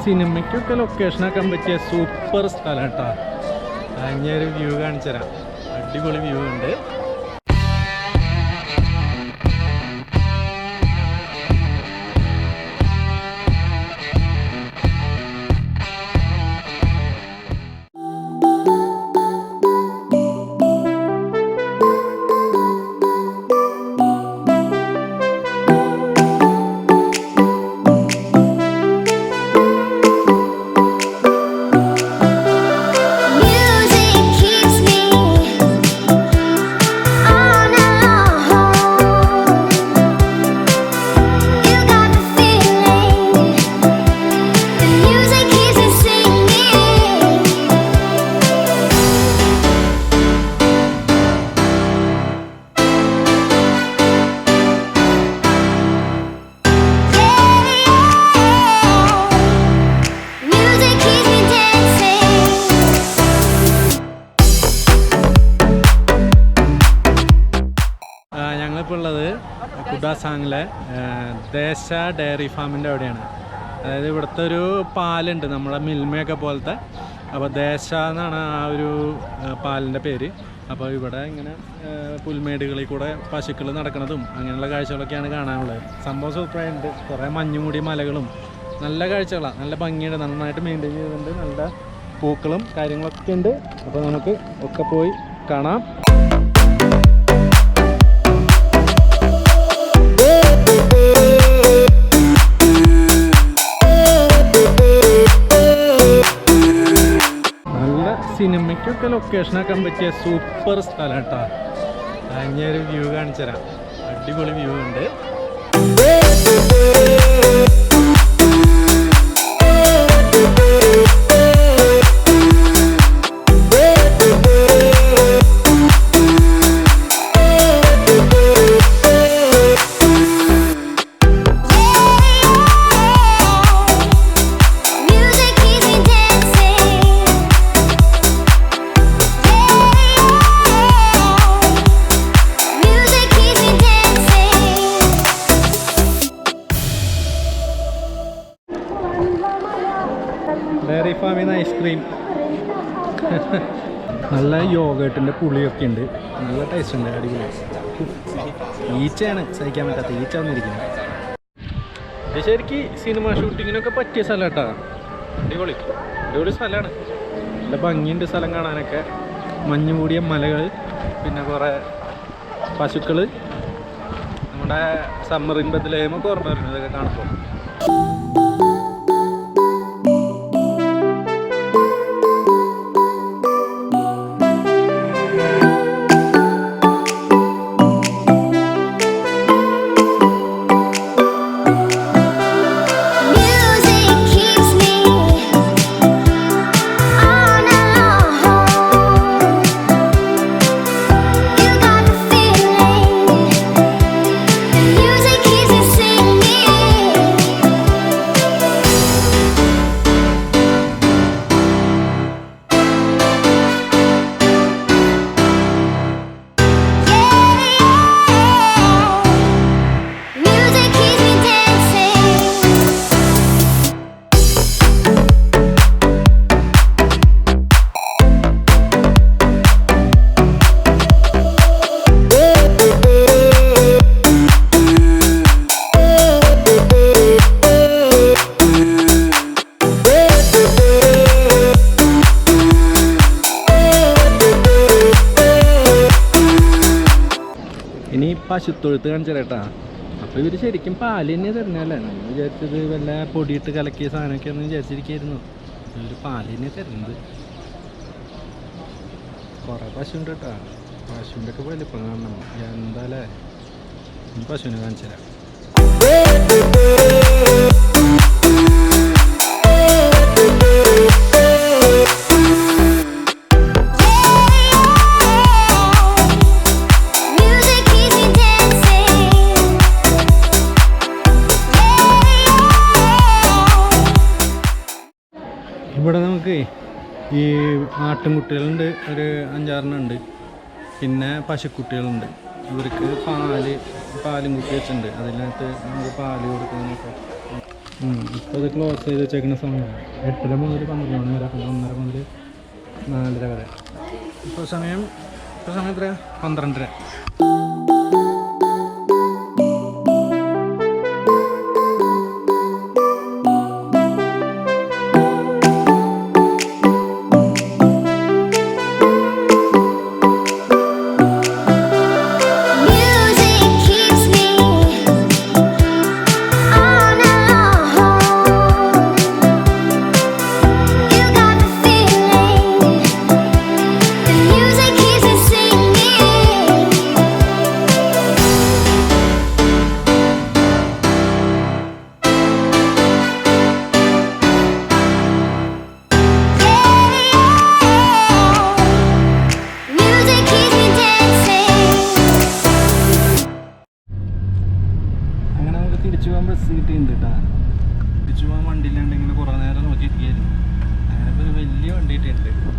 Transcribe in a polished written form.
സിനിമയ്ക്കൊക്കെ ലൊക്കേഷനാക്കാൻ പറ്റിയ സൂപ്പർ സ്ഥലം കേട്ടോ. അങ്ങനൊരു വ്യൂ കാണിച്ചു തരാം. അടിപൊളി വ്യൂ ഉണ്ട്. ഞങ്ങളിപ്പോൾ ഉള്ളത് കുഡാസാങ്ങിലെ ദേശ ഡയറി ഫാമിൻ്റെ അവിടെയാണ്. അതായത് ഇവിടുത്തെ ഒരു പാലുണ്ട്, നമ്മുടെ മിൽമയൊക്കെ പോലത്തെ. അപ്പോൾ ദേശ എന്നാണ് ആ ഒരു പാലിൻ്റെ പേര്. അപ്പോൾ ഇവിടെ ഇങ്ങനെ പുൽമേടുകളിൽ കൂടെ പശുക്കൾ നടക്കുന്നതും അങ്ങനെയുള്ള കാഴ്ചകളൊക്കെയാണ് കാണാനുള്ളത്. സംഭവം സൂപ്പറായിട്ടുണ്ട്. കുറേ മഞ്ഞുമൂടിയ മലകളും നല്ല കാഴ്ചകളാണ്. നല്ല ഭംഗിയുണ്ട്. നന്നായിട്ട് മെയിൻറ്റെയിൻ ചെയ്തിട്ടുണ്ട്. നല്ല പൂക്കളും കാര്യങ്ങളൊക്കെ ഉണ്ട്. അപ്പോൾ നമുക്ക് ഒക്കെ പോയി കാണാം. സിനിമയ്ക്കൊക്കെ ലൊക്കേഷനാക്കാൻ പറ്റിയ സൂപ്പർ സ്ഥലം കേട്ടോ. അങ്ങനൊരു വ്യൂ കാണിച്ചു തരാം. അടിപൊളി വ്യൂ ഉണ്ട്. ഡയറി ഫാമിൽ നിന്ന് ഐസ്ക്രീം. നല്ല യോഗട്ടിൻ്റെ പുളിയൊക്കെ ഉണ്ട്. നല്ല ടേസ്റ്റ് ഉണ്ട്. അടിപൊളി. ഈച്ചയാണ് സഹിക്കാൻ പറ്റാത്ത. ഈച്ച വന്നിരിക്കുന്നത്. ഇത് ശരിക്കും സിനിമ ഷൂട്ടിങ്ങിനൊക്കെ പറ്റിയ സ്ഥലം കേട്ടോ. അടിപൊളി അടിപൊളി സ്ഥലമാണ്. നല്ല ഭംഗിയുണ്ട് സ്ഥലം കാണാനൊക്കെ. മഞ്ഞ് മൂടിയ മലകൾ, പിന്നെ കുറേ പശുക്കൾ. നമ്മുടെ സമ്മറിൻ ബദലേമൊക്കെ ഓർമ്മ വരുന്നത് ഇതൊക്കെ കാണുമ്പോൾ. ഇനി പശുത്തൊഴുത്ത് കാണിച്ചു തരട്ടാ. അപ്പോൾ ഇവർ ശരിക്കും പാല് തന്നെ തരുന്നതല്ലേ. നമ്മൾ വിചാരിച്ചത് വല്ല പൊടിയിട്ട് കലക്കിയ സാധനമൊക്കെ ഒന്ന് വിചാരിച്ചിരിക്കുന്നു. ഇവർ പാല് തന്നെ തരുന്നത്. കുറേ പശുണ്ട് കേട്ടോ. പശുവിൻ്റെ ഒക്കെ വലിപ്പം കാണണം. എന്താല്ലേ. പശുവിനെ കാണിച്ചു തരാം. ഇവിടെ നമുക്ക് ഈ ആട്ടിൻകുട്ടികളുണ്ട്, ഒരു 5-6 ഉണ്ട്. പിന്നെ പശുക്കുട്ടികളുണ്ട്. ഇവർക്ക് പാലും കുട്ടി വെച്ചിട്ടുണ്ട്. അതിനകത്ത് നമുക്ക് പാല് കൊടുക്കുന്നതൊക്കെ. ഇപ്പോൾ ഇത് ക്ലോസ് ചെയ്ത് വെച്ചേക്കുന്ന സമയമാണ് 8:30 മുതൽ 12 മണി വരെ, പിന്നെ 1:30 മുതൽ 4:30 വരെ. ഇപ്പോൾ സമയം എത്രയാണ്? 12:30. തിരിച്ചു പോകാൻ ബസ് കിട്ടിയിട്ടുണ്ട് കേട്ടോ. തിരിച്ചു പോകാൻ വണ്ടി ഇല്ലാണ്ട് ഇങ്ങനെ കുറേ നേരം നോക്കിയിരിക്കുകയായിരുന്നു. അങ്ങനെ ഇപ്പോൾ ഒരു വലിയ വണ്ടി കിട്ടിയിട്ടുണ്ട്.